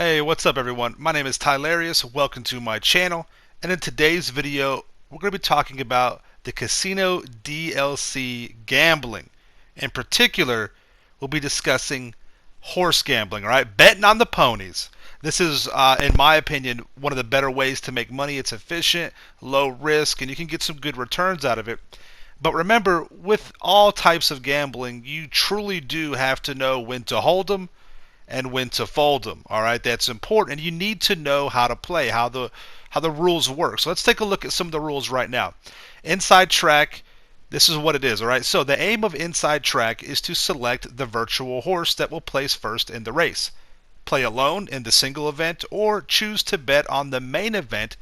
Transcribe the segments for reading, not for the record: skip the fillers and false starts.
Hey, what's up everyone? My name is Tylarius. Welcome to my channel. And in today's video, we're going to be talking about the casino DLC gambling. In particular, we'll be discussing horse gambling, all right? Betting on the ponies. This is, in my opinion, one of the better ways to make money. It's efficient, low risk, and you can get some good returns out of it. But remember, with all types of gambling, you truly do have to know when to hold them and when to fold them. All right, that's important, and you need to know how to play, how the rules work. So let's take a look at some of the rules right now. Inside track, this is what it is. All right, so the aim of inside track is to select the virtual horse that will place first in the race. Play alone in the single event, or choose to bet on the main event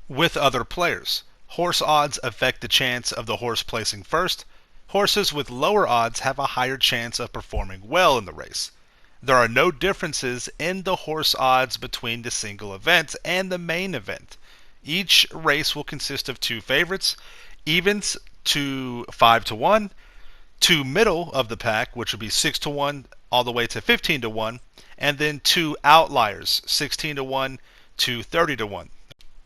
with other players. Horse odds affect the chance of the horse placing first. Horses with lower odds have a higher chance of performing well in the race. There are no differences in the horse odds between the single event and the main event. Each race will consist of two favorites, evens to 5 to 1, two middle of the pack, which would be 6 to 1 all the way to 15 to 1, and then two outliers, 16 to 1 to 30 to 1.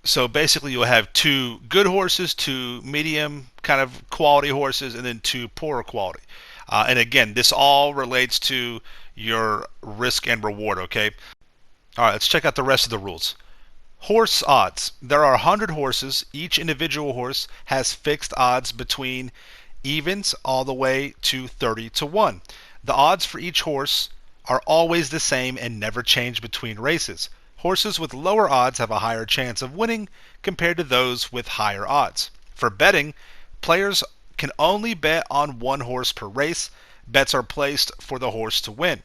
So basically you'll have two good horses, two medium kind of quality horses, and then two poorer quality. And again, this all relates to your risk and reward, okay? All right, let's check out the rest of the rules. Horse odds. There are 100 horses. Each individual horse has fixed odds between evens all the way to 30 to 1. The odds for each horse are always the same and never change between races. Horses with lower odds have a higher chance of winning compared to those with higher odds. For betting, players can only bet on one horse per race. Bets are placed for the horse to win.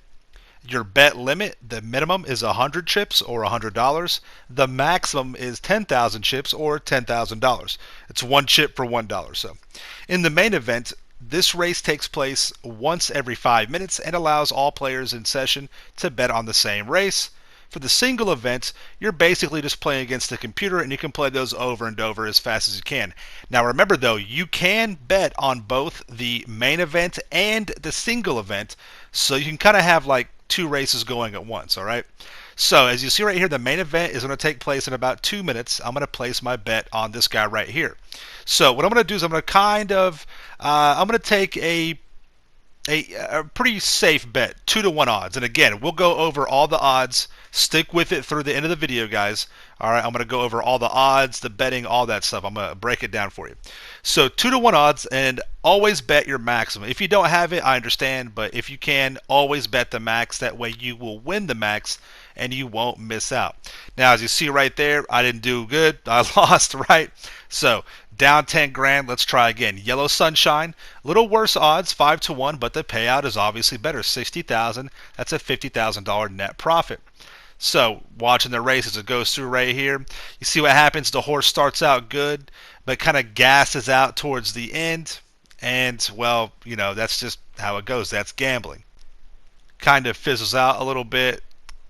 Your bet limit, the minimum is 100 chips or $100. The maximum is 10,000 chips or $10,000. It's one chip for $1. So, in the main event, this race takes place once every 5 minutes and allows all players in session to bet on the same race. For the single event, you're basically just playing against the computer, and you can play those over and over as fast as you can. Now remember though, you can bet on both the main event and the single event, so you can kind of have like two races going at once, all right? So as you see right here, the main event is going to take place in about 2 minutes. I'm going to place my bet on this guy right here. So what I'm going to do is I'm going to take a pretty safe bet, 2 to 1 odds. And again, we'll go over all the odds. Stick with it through the end of the video, guys. All right, I'm going to go over all the odds, the betting, all that stuff. I'm going to break it down for you. So 2 to 1 odds, and always bet your maximum. If you don't have it, I understand, but if you can, always bet the max. That way you will win the max and you won't miss out. Now, as you see right there, I didn't do good. I lost, right? So down 10 grand. Let's try again. Yellow Sunshine, little worse odds, 5 to 1, but the payout is obviously better, 60,000. That's a $50,000 net profit. So watching the race as it goes through right here, you see what happens. The horse starts out good, but kind of gasses out towards the end, and well, you know, that's just how it goes. That's gambling. Kind of fizzles out a little bit.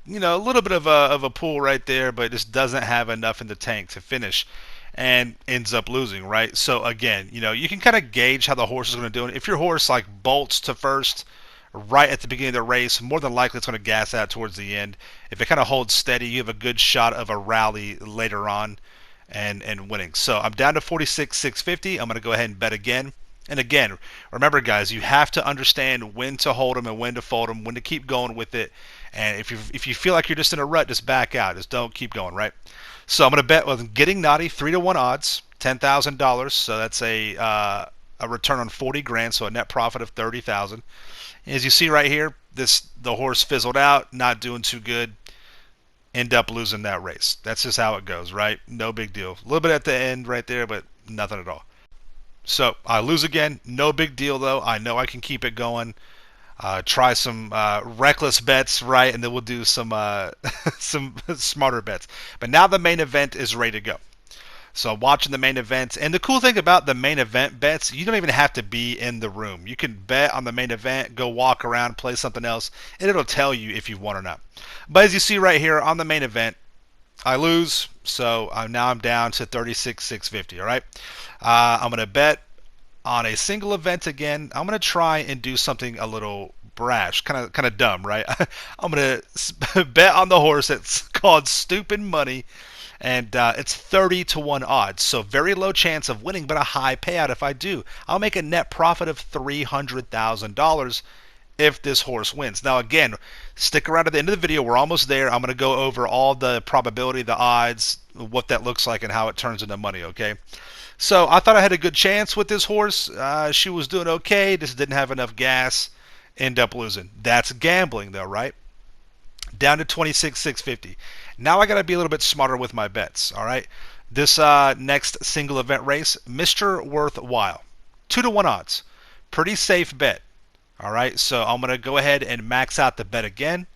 You know, a little bit of a pool right there, but just doesn't have enough in the tank to finish, and ends up losing, right? So again, you know, you can kind of gauge how the horse is going to do it. If your horse like bolts to first right at the beginning of the race, more than likely it's going to gas out towards the end. If it kind of holds steady, you have a good shot of a rally later on and winning. So I'm down to 46,650. I'm going to go ahead and bet again. And again, remember guys, you have to understand when to hold them and when to fold them, when to keep going with it. And if you feel like you're just in a rut, just back out. Just don't keep going, right? So I'm going to bet with Getting Naughty, 3 to 1 odds, $10,000. So that's a return on 40 grand, so a net profit of 30,000. As you see right here, the horse fizzled out, not doing too good, end up losing that race. That's just how it goes, right? No big deal. A little bit at the end right there, but nothing at all. So I lose again, no big deal though. I know I can keep it going. Try some reckless bets, right? And then we'll do some some smarter bets. But now the main event is ready to go. So I'm watching the main event, and the cool thing about the main event bets, you don't even have to be in the room. You can bet on the main event, go walk around, play something else, and it'll tell you if you won or not. But as you see right here on the main event, I lose, so now I'm down to 36,650. All right, I'm going to bet on a single event again. I'm going to try and do something a little brash, kind of dumb, right? I'm gonna bet on the horse that's called Stupid Money, and it's 30 to 1 odds. So very low chance of winning, but a high payout if I do. I'll make a net profit of $300,000 if this horse wins. Now again, stick around at the end of the video. We're almost there. I'm going to go over all the probability, the odds, what that looks like, and how it turns into money, okay? So I thought I had a good chance with this horse. She was doing okay, just didn't have enough gas, end up losing. That's gambling though, right? Down to 26,650. Now I got to be a little bit smarter with my bets, all right? This next single event race, Mr. Worthwhile, 2 to 1 odds. Pretty safe bet. All right, so I'm going to go ahead and max out the bet again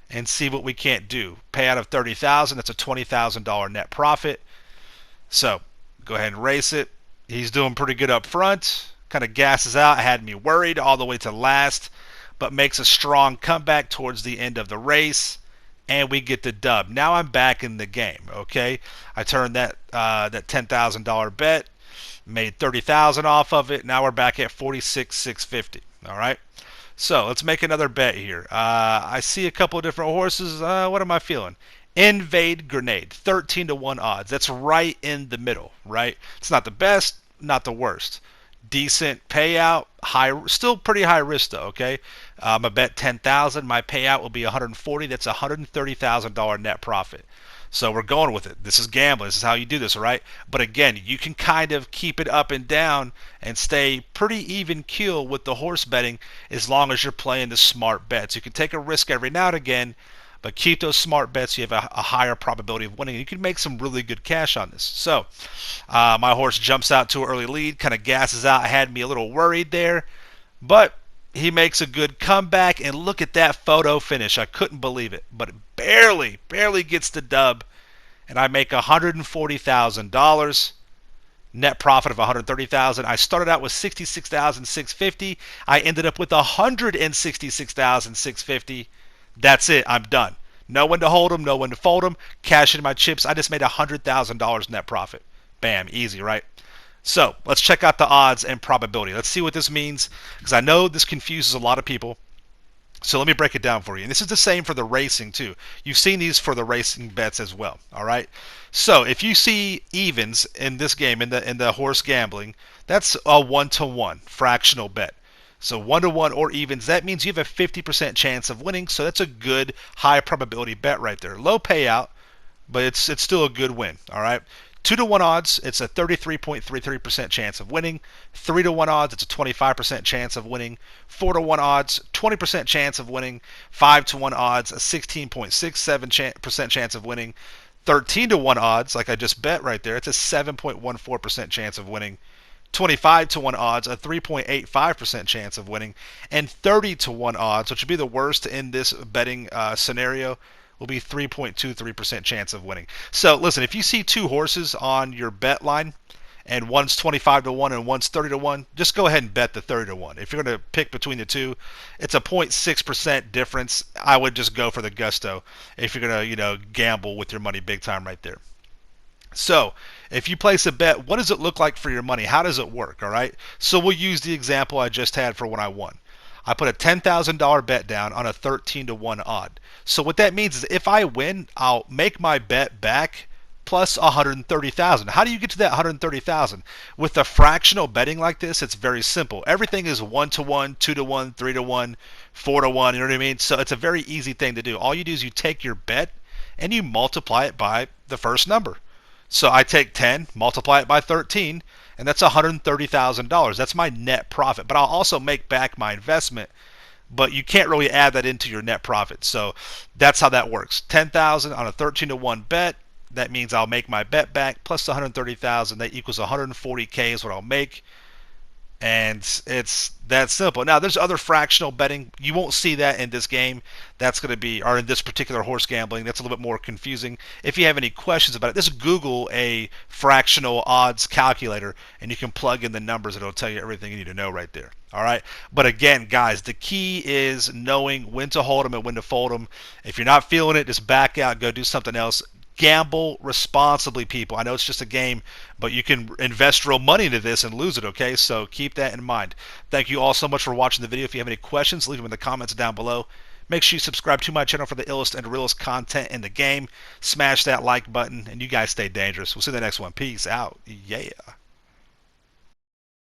and see what we can't do. Payout of $30,000, that's a $20,000 net profit. So go ahead and race it. He's doing pretty good up front. Kind of gasses out, had me worried all the way to last, but makes a strong comeback towards the end of the race, and we get the dub. Now I'm back in the game, okay? I turned that $10,000 bet, made $30,000 off of it. Now we're back at $46,650. All right, so let's make another bet here. I see a couple of different horses. What am I feeling? Invade Grenade, 13 to 1 odds. That's right in the middle, right? It's not the best, not the worst. Decent payout, high, still pretty high risk though. Okay, I'm gonna bet 10,000. My payout will be 140. That's $130,000 net profit. So we're going with it. This is gambling. This is how you do this, all right? But again, you can kind of keep it up and down and stay pretty even keel with the horse betting as long as you're playing the smart bets. You can take a risk every now and again, but keep those smart bets. You have a higher probability of winning. You can make some really good cash on this. So my horse jumps out to an early lead, kind of gasses out, had me a little worried there, but he makes a good comeback, and look at that photo finish. I couldn't believe it, but barely gets the dub, and I make $140,000, net profit of $130,000. I started out with $66,650. I ended up with $166,650. That's it. I'm done. No one to hold them, no one to fold them. Cash in my chips. I just made $100,000 net profit. Bam, easy, right? So let's check out the odds and probability. Let's see what this means, because I know this confuses a lot of people. So let me break it down for you. And this is the same for the racing too. You've seen these for the racing bets as well. All right. So if you see evens in this game, in the horse gambling, that's a 1-to-1 fractional bet. So 1-to-1 or evens, that means you have a 50% chance of winning. So that's a good high probability bet right there. Low payout, but it's still a good win. All right. 2-to-1 odds, it's a 33.33% chance of winning. 3-to-1 odds, it's a 25% chance of winning. 4-to-1 odds, 20% chance of winning. 5-to-1 odds, a 16.67% chance of winning. 13-to-1 odds, like I just bet right there, it's a 7.14% chance of winning. 25-to-1 odds, a 3.85% chance of winning. And 30-to-1 odds, which would be the worst in this betting scenario, will be 3.23% chance of winning. So listen, if you see two horses on your bet line and one's 25 to 1 and one's 30 to 1, just go ahead and bet the 30 to 1. If you're going to pick between the two, it's a 0.6% difference. I would just go for the gusto if you're going to, gamble with your money big time right there. So if you place a bet, what does it look like for your money? How does it work? All right. So we'll use the example I just had for when I won. I put a $10,000 bet down on a 13 to 1 odd. So what that means is if I win, I'll make my bet back plus 130,000. How do you get to that 130,000? With a fractional betting like this, it's very simple. Everything is 1-to-1, 2-to-1, 3-to-1, 4-to-1, you know what I mean? So it's a very easy thing to do. All you do is you take your bet and you multiply it by the first number. So I take 10, multiply it by 13, and that's $130,000. That's my net profit. But I'll also make back my investment, but you can't really add that into your net profit. So that's how that works. 10,000 on a 13 to 1 bet. That means I'll make my bet back plus 130,000. That equals 140K is what I'll make. And it's that simple. Now, there's other fractional betting. You won't see that in this game. That's going to be, or in this particular horse gambling, that's a little bit more confusing. If you have any questions about it, just Google a fractional odds calculator, and you can plug in the numbers. It'll tell you everything you need to know right there. All right. But again, guys, the key is knowing when to hold them and when to fold them. If you're not feeling it, just back out, go do something else. gamble responsibly, people. I know it's just a game, but you can invest real money into this and lose it, okay? So keep that in mind. Thank you all so much for watching the video. If you have any questions, leave them in the comments down below. Make sure you subscribe to my channel for the illest and realest content in the game. Smash that like button, and you guys stay dangerous. We'll see you in the next one. Peace out. Yeah.